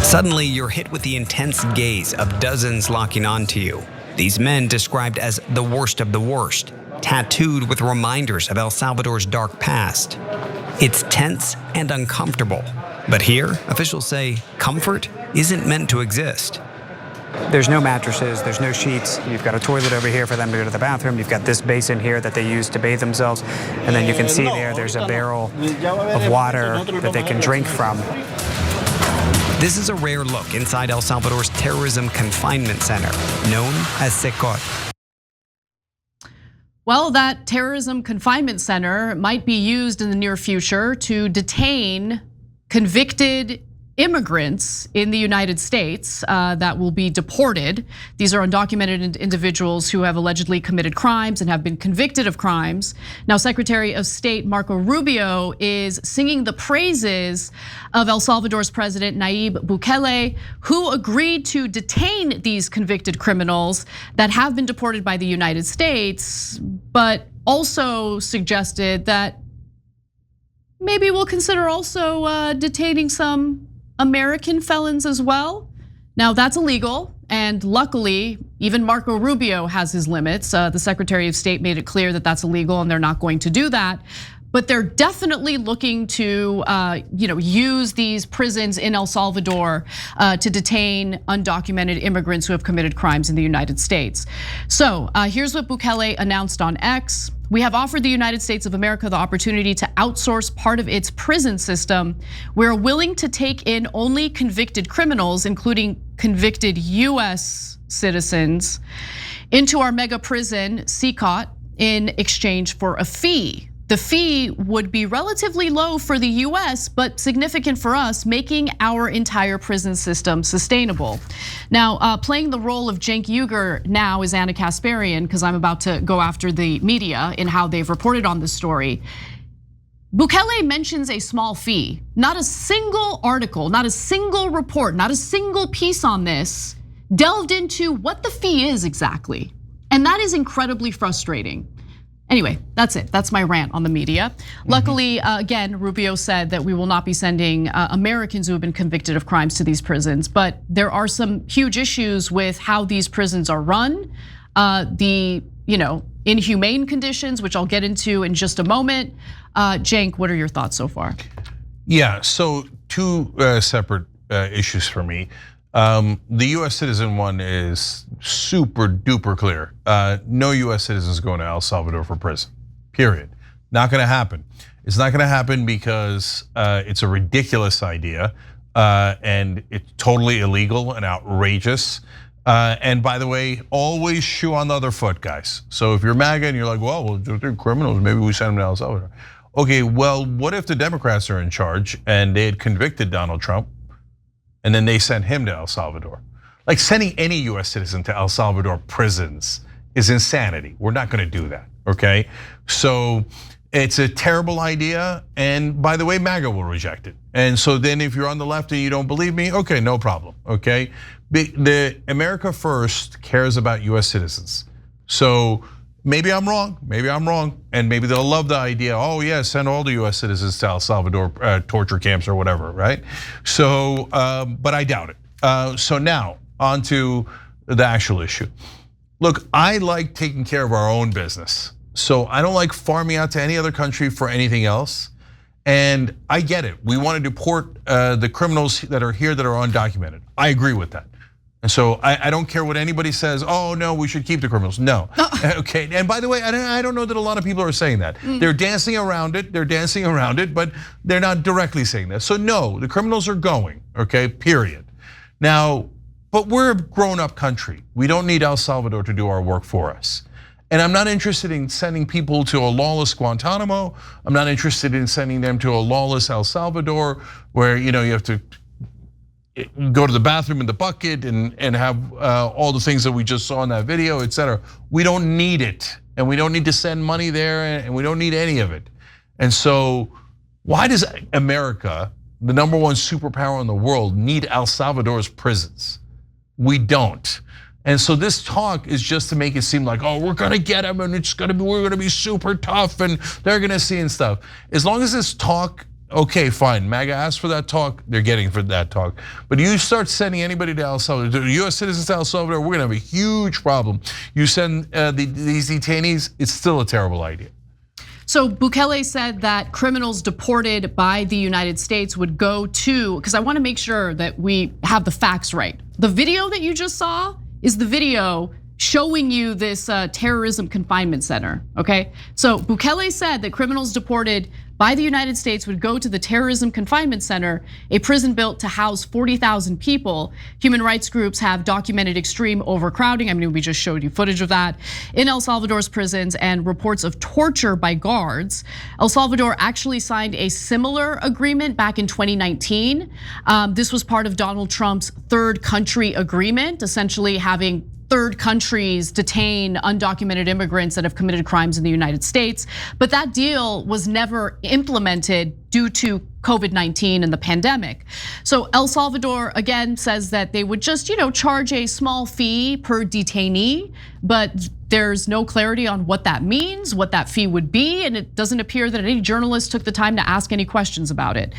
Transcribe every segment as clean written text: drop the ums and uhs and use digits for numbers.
Suddenly, you're hit with the intense gaze of dozens locking onto you. These men described as the worst of the worst, tattooed with reminders of El Salvador's dark past. It's tense and uncomfortable. But here, officials say comfort isn't meant to exist. There's no mattresses, there's no sheets. You've got a toilet over here for them to go to the bathroom. You've got this basin here that they use to bathe themselves. And then you can see there's a barrel of water that they can drink from. This is a rare look inside El Salvador's terrorism confinement center, known as Cenk. Well, that terrorism confinement center might be used in the near future to detain convicted immigrants in the United States that will be deported. These are undocumented individuals who have allegedly committed crimes and have been convicted of crimes. Now, Secretary of State Marco Rubio is singing the praises of El Salvador's President Nayib Bukele, who agreed to detain these convicted criminals that have been deported by the United States, but also suggested that maybe we'll consider also detaining some American felons as well. Now that's illegal, and luckily, even Marco Rubio has his limits. The Secretary of State made it clear that that's illegal and they're not going to do that. But they're definitely looking to use these prisons in El Salvador to detain undocumented immigrants who have committed crimes in the United States. So here's what Bukele announced on X. We have offered the United States of America the opportunity to outsource part of its prison system. We're willing to take in only convicted criminals, including convicted US citizens, into our mega prison, Cenk, in exchange for a fee. The fee would be relatively low for the US, but significant for us, making our entire prison system sustainable. Now, playing the role of Cenk Uygur now is Anna Kasparian, because I'm about to go after the media in how they've reported on this story. Bukele mentions a small fee. Not a single article, not a single report, not a single piece on this delved into what the fee is exactly. And that is incredibly frustrating. Anyway, that's it. That's my rant on the media. Luckily, again, Rubio said that we will not be sending Americans who have been convicted of crimes to these prisons, but there are some huge issues with how these prisons are run, the inhumane conditions, which I'll get into in just a moment. Cenk, what are your thoughts so far? Yeah, so two separate issues for me. The US citizen one is super duper clear. No US citizens going to El Salvador for prison, period. Not gonna happen. It's not gonna happen because it's a ridiculous idea and it's totally illegal and outrageous. And by the way, always shoe on the other foot, guys. So if you're MAGA and you're like, well, they're criminals, maybe we send them to El Salvador. Okay, well, what if the Democrats are in charge and they had convicted Donald Trump? And then they sent him to El Salvador. Like sending any US citizen to El Salvador prisons is insanity. We're not gonna do that, okay? So it's a terrible idea, and by the way, MAGA will reject it. And so then if you're on the left and you don't believe me, okay, no problem, okay? The America First cares about US citizens. So maybe I'm wrong, and maybe they'll love the idea, oh yeah, send all the US citizens to El Salvador torture camps or whatever, right? So, but I doubt it. So now, on to the actual issue. Look, I like taking care of our own business. So I don't like farming out to any other country for anything else. And I get it, we want to deport the criminals that are here that are undocumented. I agree with that. And so I don't care what anybody says, oh no, we should keep the criminals. No, okay. And by the way, I don't know that a lot of people are saying that. They're dancing around it, but they're not directly saying that. So no, the criminals are going, okay, period. Now, but we're a grown up country. We don't need El Salvador to do our work for us. And I'm not interested in sending people to a lawless Guantanamo. I'm not interested in sending them to a lawless El Salvador where you have to go to the bathroom in the bucket and have all the things that we just saw in that video, et cetera. We don't need it, and we don't need to send money there, and we don't need any of it. And so why does America, the #1 superpower in the world, need El Salvador's prisons? We don't. And so this talk is just to make it seem like, oh, we're gonna get them and we're gonna be super tough and they're gonna see and stuff. As long as this talk okay, fine. MAGA asked for that talk, they're getting for that talk. But you start sending anybody to El Salvador, US citizens to El Salvador, we're gonna have a huge problem. You send these detainees, it's still a terrible idea. So Bukele said that criminals deported by the United States would go to, because I want to make sure that we have the facts right. The video that you just saw is the video showing you this terrorism confinement center, okay? So Bukele said that criminals deported by the United States would go to the terrorism confinement center, a prison built to house 40,000 people. Human rights groups have documented extreme overcrowding. I mean, we just showed you footage of that in El Salvador's prisons and reports of torture by guards. El Salvador actually signed a similar agreement back in 2019. This was part of Donald Trump's third country agreement, essentially having third countries detain undocumented immigrants that have committed crimes in the United States. But that deal was never implemented due to COVID-19 and the pandemic. So El Salvador, again, says that they would just charge a small fee per detainee, but there's no clarity on what that means, what that fee would be, and it doesn't appear that any journalist took the time to ask any questions about it.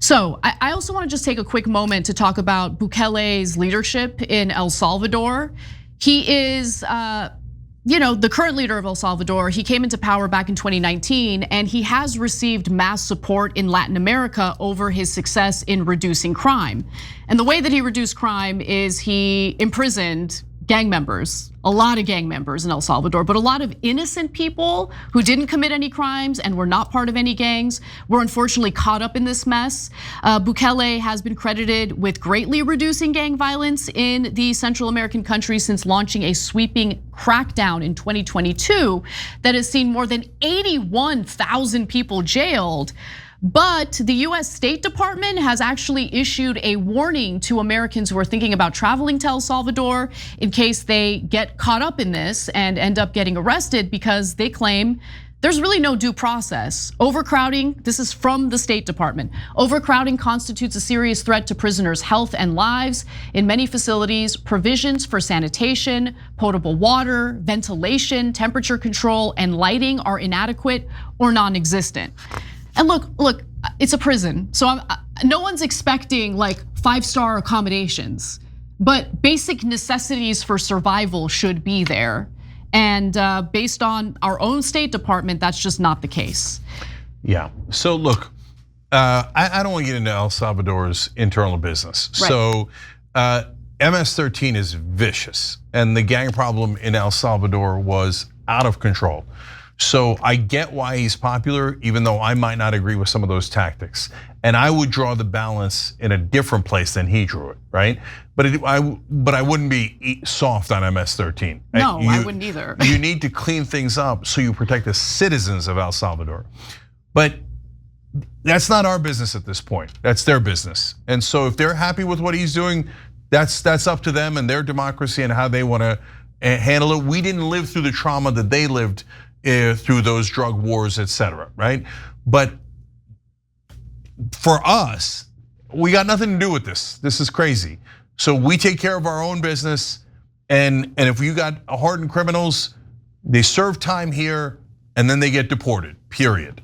So I also want to just take a quick moment to talk about Bukele's leadership in El Salvador. He is, the current leader of El Salvador. He came into power back in 2019, and he has received mass support in Latin America over his success in reducing crime. And the way that he reduced crime is he imprisoned gang members, a lot of gang members in El Salvador, but a lot of innocent people who didn't commit any crimes and were not part of any gangs were unfortunately caught up in this mess. Bukele has been credited with greatly reducing gang violence in the Central American countries since launching a sweeping crackdown in 2022 that has seen more than 81,000 people jailed. But the US State Department has actually issued a warning to Americans who are thinking about traveling to El Salvador in case they get caught up in this and end up getting arrested, because they claim there's really no due process. Overcrowding, this is from the State Department. Overcrowding constitutes a serious threat to prisoners' health and lives. In many facilities, provisions for sanitation, potable water, ventilation, temperature control, and lighting are inadequate or non-existent. And look, it's a prison, so no one's expecting like 5-star accommodations, but basic necessities for survival should be there. And based on our own State Department, that's just not the case. Yeah, so look, I don't want to get into El Salvador's internal business. Right. So MS-13 is vicious, and the gang problem in El Salvador was out of control. So I get why he's popular, even though I might not agree with some of those tactics. And I would draw the balance in a different place than he drew it, right? But I wouldn't be soft on MS-13. No, I wouldn't either. You need to clean things up so you protect the citizens of El Salvador. But that's not our business at this point. That's their business. And so if they're happy with what he's doing, that's up to them and their democracy and how they want to handle it. We didn't live through the trauma that they lived through those drug wars, etc., right? But for us, we got nothing to do with this. This is crazy. So we take care of our own business, and if you got hardened criminals, they serve time here and then they get deported, period.